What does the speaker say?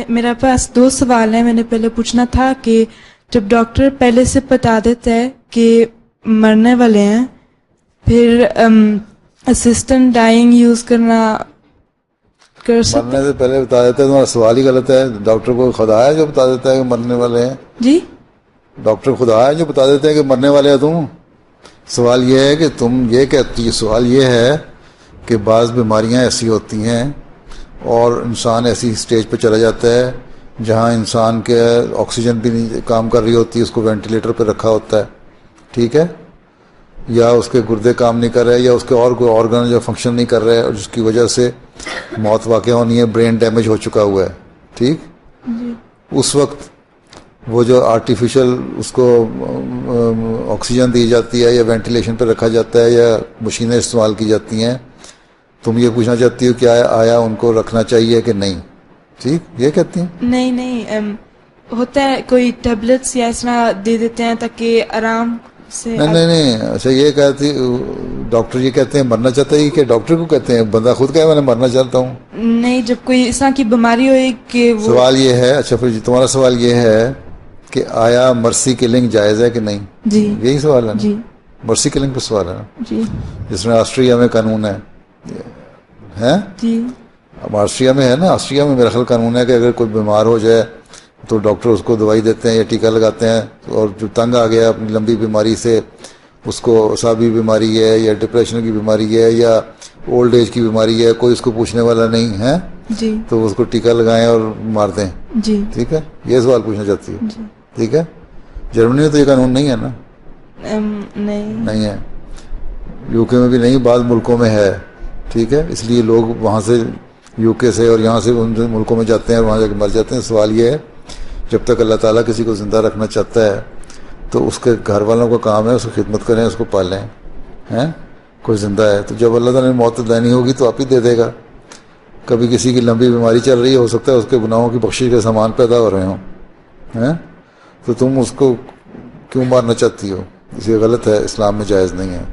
मेरा पास दो सवाल है। मैंने पहले पूछना था कि जब डॉक्टर पहले से बता देता है कि मरने वाले हैं, फिर असिस्टेंट डाइंग यूज करना कर सकते? मरने से पहले बता देता है, तुम्हारा सवाल ही गलत है। डॉक्टर को खुदा है जो बता देता है कि मरने वाले हैं? जी, डॉक्टर खुदा है जो बता देते हैं कि मरने वाले हैं तुम? सवाल ये है कि तुम ये कहती है, सवाल ये है कि बाज़ बीमारियां ऐसी होती हैं और इंसान ऐसी स्टेज पे चला जाता है जहां इंसान के ऑक्सीजन भी नहीं काम कर रही होती, उसको वेंटिलेटर पे रखा होता है, ठीक है, या उसके गुर्दे काम नहीं कर रहे या उसके और कोई ऑर्गन जो फंक्शन नहीं कर रहे हैं और जिसकी वजह से मौत वाक़ होनी है, ब्रेन डैमेज हो चुका हुआ है, ठीक। उस वक्त वो जो आर्टिफिशियल उसको ऑक्सीजन दी जाती है या वेंटिलेशन पे रखा जाता है या मशीनें इस्तेमाल की जाती हैं, तुम ये पूछना चाहती हो कि आया उनको रखना चाहिए कि नहीं, ठीक, ये कहती हैं? नहीं नहीं, होता है कोई टेबलेट्स या इस तरह दे देते हैं ताकि आराम से। नहीं, अच्छा ये कहती, डॉक्टर ये कहते हैं मरना चाहता है कि डॉक्टर को कहते हैं? बंदा खुद कहे मैंने मरना चाहता हूँ? नहीं, जब कोई इस तरह की बीमारी हो कि वो। सवाल ये है, अच्छा फिर तुम्हारा सवाल ये है कि आया मर्सी किलिंग जायज़ है कि नहीं? जी, यही सवाल है ना? जी मर्सी किलिंग पे सवाल है ना, जी जिसमें ऑस्ट्रिया में कानून है जी अब ऑस्ट्रिया में है ना, ऑस्ट्रिया में मेरा ख्याल कानून है कि अगर कोई बीमार हो जाए तो डॉक्टर उसको दवाई देते हैं या टीका लगाते हैं, और जो तंग आ गया अपनी लंबी बीमारी से, उसको असाबी बीमारी है या डिप्रेशन की बीमारी है या ओल्ड एज की बीमारी है, कोई उसको पूछने वाला नहीं है जी तो उसको टीका लगाएं और मार दें, जी ठीक है? ये सवाल पूछना चाहती है, जी। ठीक है? जर्मनी में तो ये कानून नहीं है ना? नहीं है। यूके में भी नहीं, बाद मुल्कों में है, ठीक है? इसलिए लोग वहाँ से यूके से और यहाँ से उन मुल्कों में जाते हैं और वहाँ जाकर मर जाते हैं। सवाल ये है, जब तक अल्लाह ताला किसी को ज़िंदा रखना चाहता है तो उसके घर वालों का काम है उसकी खिदमत करें, उसको पालें, हैं? कोई ज़िंदा है तो जब अल्लाह ताला ने मौत देनी होगी तो आप ही दे देगा। कभी किसी की लंबी बीमारी चल रही है, हो सकता है उसके गुनाहों की बख्शिश के सामान पैदा हो रहे हों, हैं? तो तुम उसको क्यों मारना चाहती हो? ये गलत है, इस्लाम में जायज़ नहीं है।